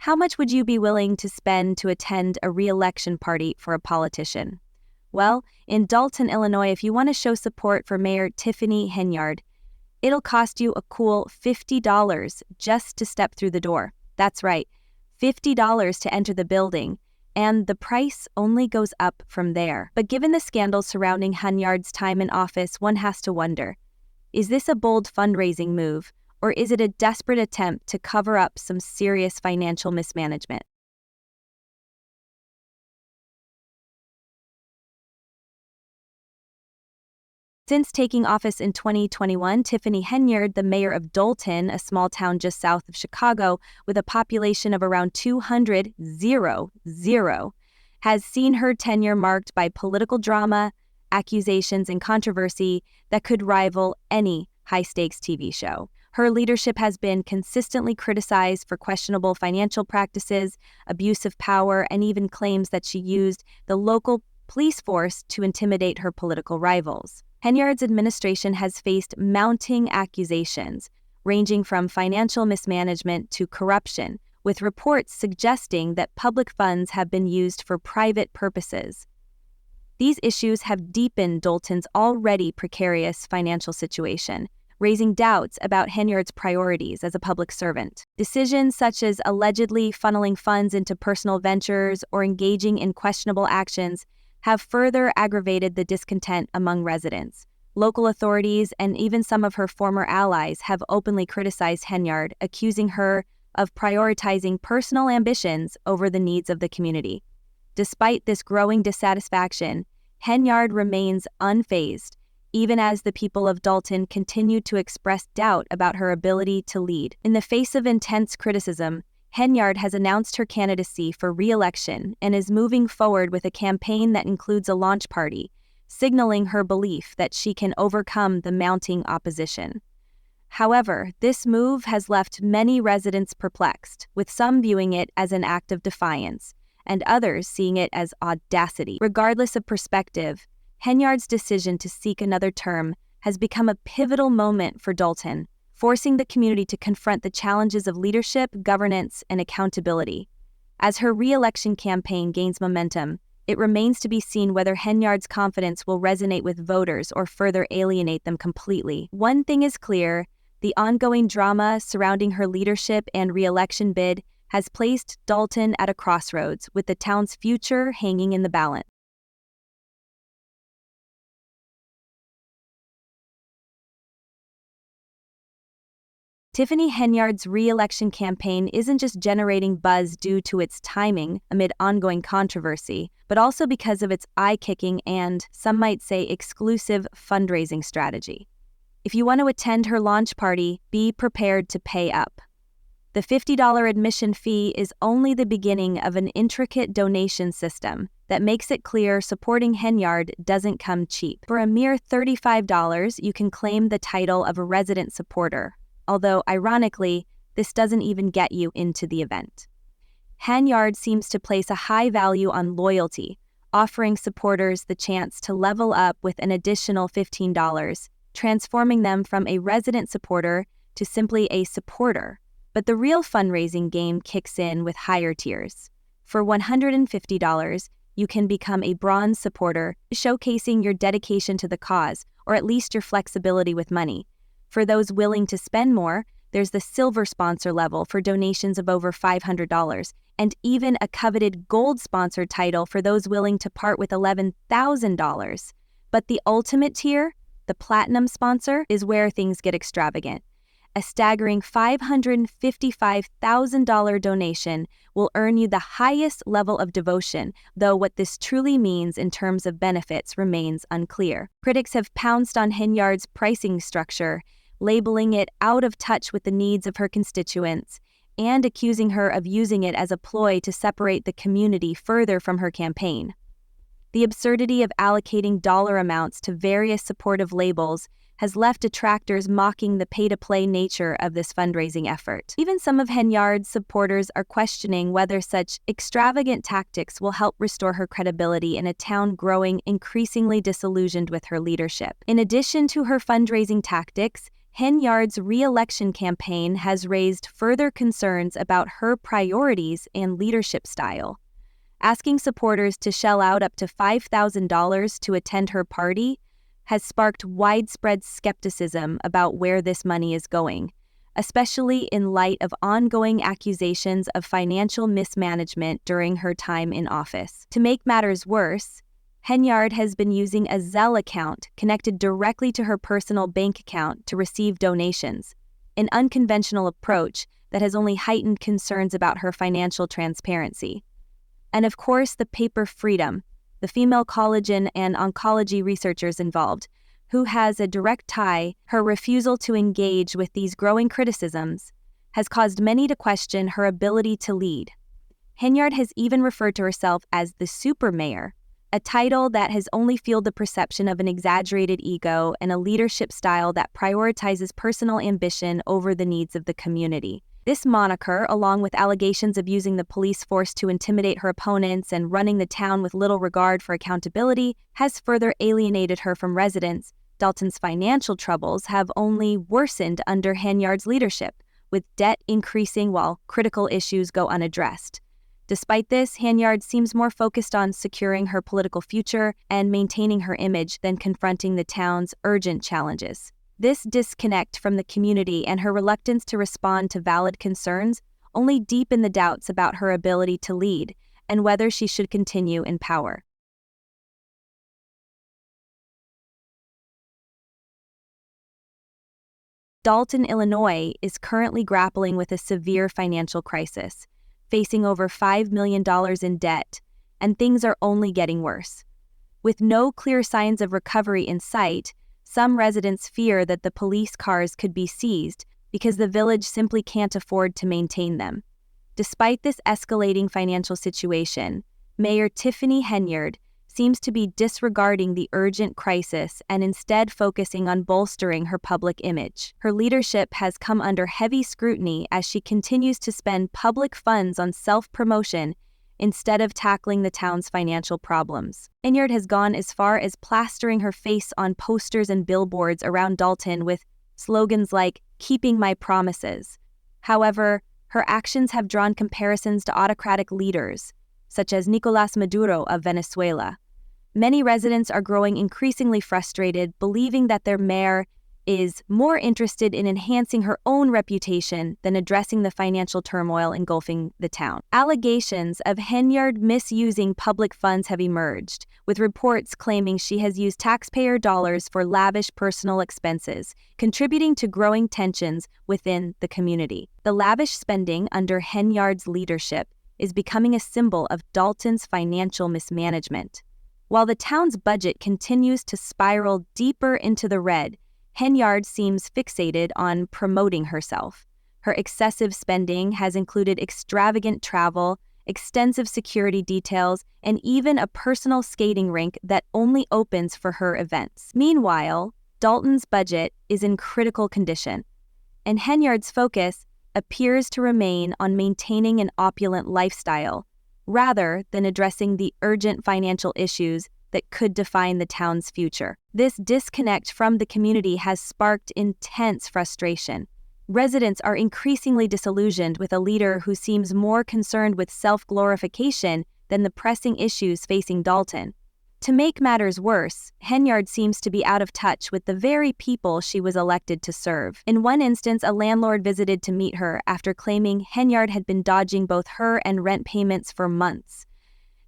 How much would you be willing to spend to attend a re-election party for a politician? Well, in Dalton, Illinois, if you want to show support for Mayor Tiffany Henyard, it'll cost you a cool $50 just to step through the door. That's right, $50 to enter the building, and the price only goes up from there. But given the scandals surrounding Henyard's time in office, one has to wonder, is this a bold fundraising move, or is it a desperate attempt to cover up some serious financial mismanagement? Since taking office in 2021, Tiffany Henyard, the mayor of Dalton, a small town just south of Chicago with a population of around 200, has seen her tenure marked by political drama, accusations, and controversy that could rival any high-stakes TV show. Her leadership has been consistently criticized for questionable financial practices, abuse of power, and even claims that she used the local police force to intimidate her political rivals. Henyard's administration has faced mounting accusations, ranging from financial mismanagement to corruption, with reports suggesting that public funds have been used for private purposes. These issues have deepened Dalton's already precarious financial situation, raising doubts about Henyard's priorities as a public servant. Decisions such as allegedly funneling funds into personal ventures or engaging in questionable actions have further aggravated the discontent among residents. Local authorities and even some of her former allies have openly criticized Henyard, accusing her of prioritizing personal ambitions over the needs of the community. Despite this growing dissatisfaction, Henyard remains unfazed, even as the people of Dalton continue to express doubt about her ability to lead. In the face of intense criticism, Henyard has announced her candidacy for re-election and is moving forward with a campaign that includes a launch party, signaling her belief that she can overcome the mounting opposition. However, this move has left many residents perplexed, with some viewing it as an act of defiance, and others seeing it as audacity. Regardless of perspective, Henyard's decision to seek another term has become a pivotal moment for Dalton, forcing the community to confront the challenges of leadership, governance, and accountability. As her re-election campaign gains momentum, it remains to be seen whether Henyard's confidence will resonate with voters or further alienate them completely. One thing is clear, the ongoing drama surrounding her leadership and re-election bid has placed Dalton at a crossroads, with the town's future hanging in the balance. Tiffany Henyard's re-election campaign isn't just generating buzz due to its timing amid ongoing controversy, but also because of its eye-kicking and, some might say, exclusive fundraising strategy. If you want to attend her launch party, be prepared to pay up. The $50 admission fee is only the beginning of an intricate donation system that makes it clear supporting Henyard doesn't come cheap. For a mere $35, you can claim the title of a resident supporter, although, ironically, this doesn't even get you into the event. Henyard seems to place a high value on loyalty, offering supporters the chance to level up with an additional $15, transforming them from a resident supporter to simply a supporter. But the real fundraising game kicks in with higher tiers. For $150, you can become a bronze supporter, showcasing your dedication to the cause, or at least your flexibility with money. For those willing to spend more, there's the silver sponsor level for donations of over $500, and even a coveted gold sponsor title for those willing to part with $11,000. But the ultimate tier, the platinum sponsor, is where things get extravagant. A staggering $555,000 donation will earn you the highest level of devotion, though what this truly means in terms of benefits remains unclear. Critics have pounced on Henyard's pricing structure, labeling it out of touch with the needs of her constituents, and accusing her of using it as a ploy to separate the community further from her campaign. The absurdity of allocating dollar amounts to various supportive labels has left detractors mocking the pay-to-play nature of this fundraising effort. Even some of Henyard's supporters are questioning whether such extravagant tactics will help restore her credibility in a town growing increasingly disillusioned with her leadership. In addition to her fundraising tactics, Henyard's re-election campaign has raised further concerns about her priorities and leadership style. Asking supporters to shell out up to $5,000 to attend her party has sparked widespread skepticism about where this money is going, especially in light of ongoing accusations of financial mismanagement during her time in office. To make matters worse, Henyard has been using a Zelle account connected directly to her personal bank account to receive donations, an unconventional approach that has only heightened concerns about her financial transparency. And of course, the paper Freedom, the female collagen and oncology researchers involved, who has a direct tie. Her refusal to engage with these growing criticisms has caused many to question her ability to lead. Henyard has even referred to herself as the super mayor, a title that has only fueled the perception of an exaggerated ego and a leadership style that prioritizes personal ambition over the needs of the community. This moniker, along with allegations of using the police force to intimidate her opponents and running the town with little regard for accountability, has further alienated her from residents. Dalton's financial troubles have only worsened under Henyard's leadership, with debt increasing while critical issues go unaddressed. Despite this, Henyard seems more focused on securing her political future and maintaining her image than confronting the town's urgent challenges. This disconnect from the community and her reluctance to respond to valid concerns only deepen the doubts about her ability to lead and whether she should continue in power. Dalton, Illinois, is currently grappling with a severe financial crisis, facing over $5 million in debt, and things are only getting worse. With no clear signs of recovery in sight, some residents fear that the police cars could be seized because the village simply can't afford to maintain them. Despite this escalating financial situation, Mayor Tiffany Henyard seems to be disregarding the urgent crisis and instead focusing on bolstering her public image. Her leadership has come under heavy scrutiny as she continues to spend public funds on self-promotion instead of tackling the town's financial problems. Henyard has gone as far as plastering her face on posters and billboards around Dalton with slogans like, "Keeping my promises." However, her actions have drawn comparisons to autocratic leaders, such as Nicolás Maduro of Venezuela. Many residents are growing increasingly frustrated, believing that their mayor is more interested in enhancing her own reputation than addressing the financial turmoil engulfing the town. Allegations of Henyard misusing public funds have emerged, with reports claiming she has used taxpayer dollars for lavish personal expenses, contributing to growing tensions within the community. The lavish spending under Henyard's leadership is becoming a symbol of Dalton's financial mismanagement. While the town's budget continues to spiral deeper into the red, Henyard seems fixated on promoting herself. Her excessive spending has included extravagant travel, extensive security details, and even a personal skating rink that only opens for her events. Meanwhile, Dalton's budget is in critical condition, and Henyard's focus appears to remain on maintaining an opulent lifestyle, rather than addressing the urgent financial issues that could define the town's future. This disconnect from the community has sparked intense frustration. Residents are increasingly disillusioned with a leader who seems more concerned with self-glorification than the pressing issues facing Dalton. To make matters worse, Henyard seems to be out of touch with the very people she was elected to serve. In one instance, a landlord visited to meet her after claiming Henyard had been dodging both her and rent payments for months.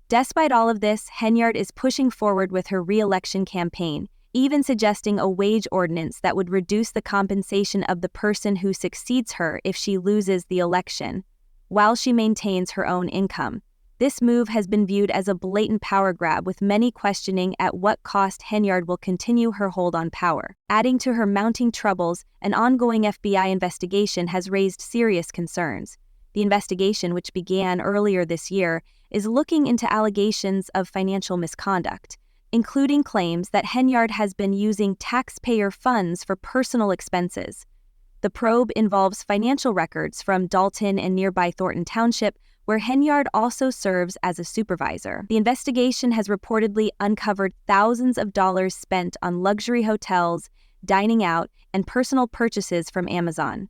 Despite all of this, Henyard is pushing forward with her re-election campaign, even suggesting a wage ordinance that would reduce the compensation of the person who succeeds her if she loses the election, while she maintains her own income. This move has been viewed as a blatant power grab, with many questioning at what cost Henyard will continue her hold on power. Adding to her mounting troubles, an ongoing FBI investigation has raised serious concerns. The investigation, which began earlier this year, is looking into allegations of financial misconduct, including claims that Henyard has been using taxpayer funds for personal expenses. The probe involves financial records from Dalton and nearby Thornton Township, where Henyard also serves as a supervisor. The investigation has reportedly uncovered thousands of dollars spent on luxury hotels, dining out, and personal purchases from Amazon.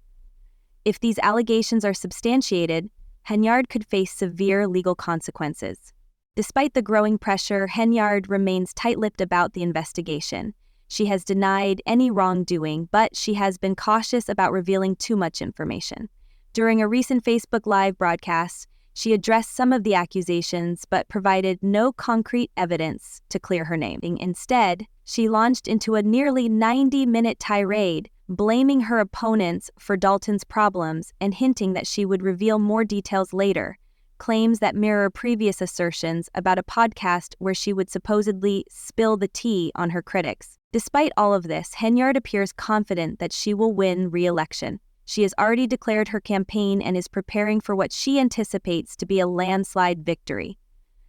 If these allegations are substantiated, Henyard could face severe legal consequences. Despite the growing pressure, Henyard remains tight-lipped about the investigation. She has denied any wrongdoing, but she has been cautious about revealing too much information. During a recent Facebook Live broadcast, she addressed some of the accusations but provided no concrete evidence to clear her name. Instead, she launched into a nearly 90-minute tirade, blaming her opponents for Dalton's problems and hinting that she would reveal more details later, claims that mirror previous assertions about a podcast where she would supposedly spill the tea on her critics. Despite all of this, Henyard appears confident that she will win re-election. She has already declared her campaign and is preparing for what she anticipates to be a landslide victory.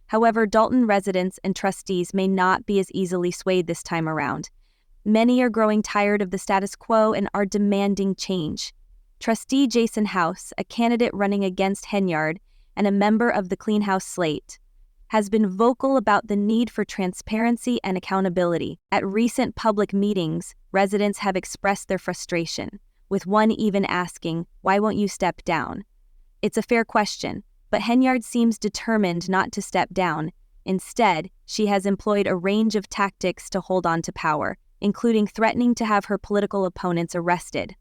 However, Dalton residents and trustees may not be as easily swayed this time around. Many are growing tired of the status quo and are demanding change. Trustee Jason House, a candidate running against Henyard and a member of the Clean House slate, has been vocal about the need for transparency and accountability. At recent public meetings, residents have expressed their frustration, with one even asking, "Why won't you step down?" It's a fair question, but Henyard seems determined not to step down. Instead, she has employed a range of tactics to hold on to power, including threatening to have her political opponents arrested.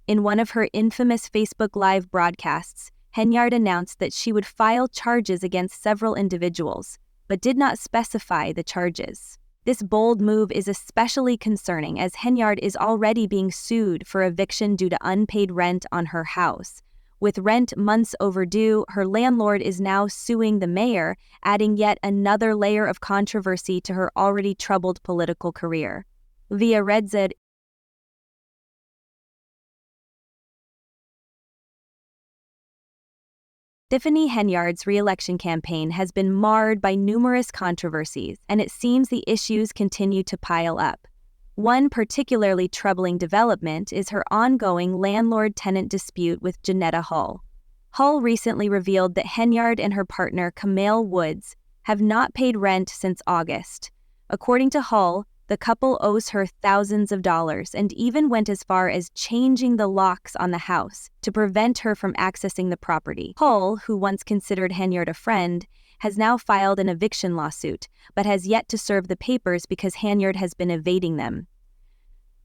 In one of her infamous Facebook Live broadcasts, Henyard announced that she would file charges against several individuals, but did not specify the charges. This bold move is especially concerning as Henyard is already being sued for eviction due to unpaid rent on her house. With rent months overdue, her landlord is now suing the mayor, adding yet another layer of controversy to her already troubled political career. Via RedZ, Tiffany Henyard's re-election campaign has been marred by numerous controversies, and it seems the issues continue to pile up. One particularly troubling development is her ongoing landlord-tenant dispute with Janetta Hull. Hull recently revealed that Henyard and her partner Camille Woods have not paid rent since August. According to Hull, the couple owes her thousands of dollars and even went as far as changing the locks on the house to prevent her from accessing the property. Hull, who once considered Henyard a friend, has now filed an eviction lawsuit, but has yet to serve the papers because Henyard has been evading them.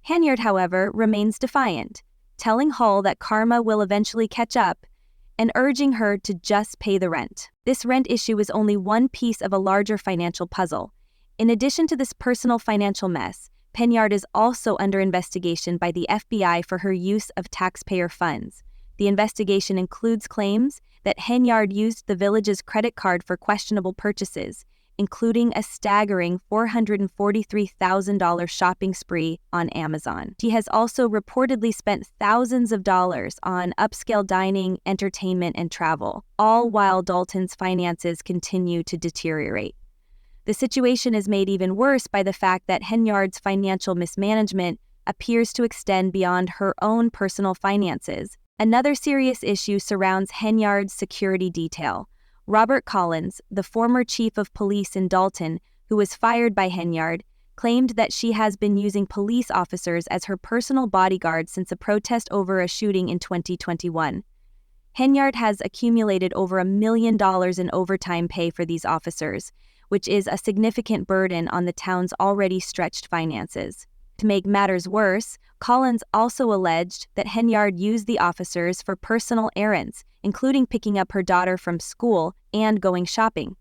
Henyard, however, remains defiant, telling Hull that karma will eventually catch up and urging her to just pay the rent. This rent issue is only one piece of a larger financial puzzle. In addition to this personal financial mess, Henyard is also under investigation by the FBI for her use of taxpayer funds. The investigation includes claims that Henyard used the village's credit card for questionable purchases, including a staggering $443,000 shopping spree on Amazon. She has also reportedly spent thousands of dollars on upscale dining, entertainment, and travel, all while Dalton's finances continue to deteriorate. The situation is made even worse by the fact that Henyard's financial mismanagement appears to extend beyond her own personal finances. Another serious issue surrounds Henyard's security detail. Robert Collins, the former chief of police in Dalton, who was fired by Henyard, claimed that she has been using police officers as her personal bodyguards since a protest over a shooting in 2021. Henyard has accumulated over $1 million in overtime pay for these officers, which is a significant burden on the town's already stretched finances. To make matters worse, Collins also alleged that Henyard used the officers for personal errands, including picking up her daughter from school and going shopping.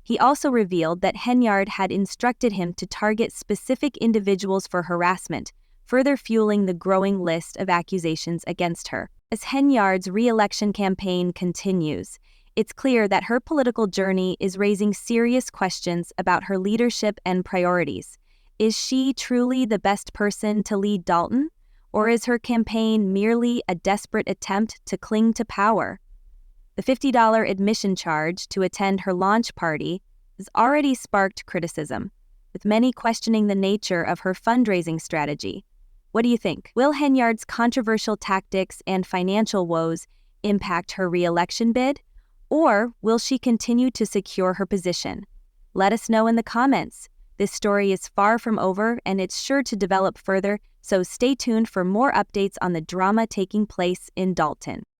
He also revealed that Henyard had instructed him to target specific individuals for harassment, further fueling the growing list of accusations against her. As Henyard's re-election campaign continues, it's clear that her political journey is raising serious questions about her leadership and priorities. Is she truly the best person to lead Dalton? Or is her campaign merely a desperate attempt to cling to power? The $50 admission charge to attend her launch party has already sparked criticism, with many questioning the nature of her fundraising strategy. What do you think? Will Henyard's controversial tactics and financial woes impact her re-election bid? Or will she continue to secure her position? Let us know in the comments. This story is far from over, and it's sure to develop further, so stay tuned for more updates on the drama taking place in Dalton.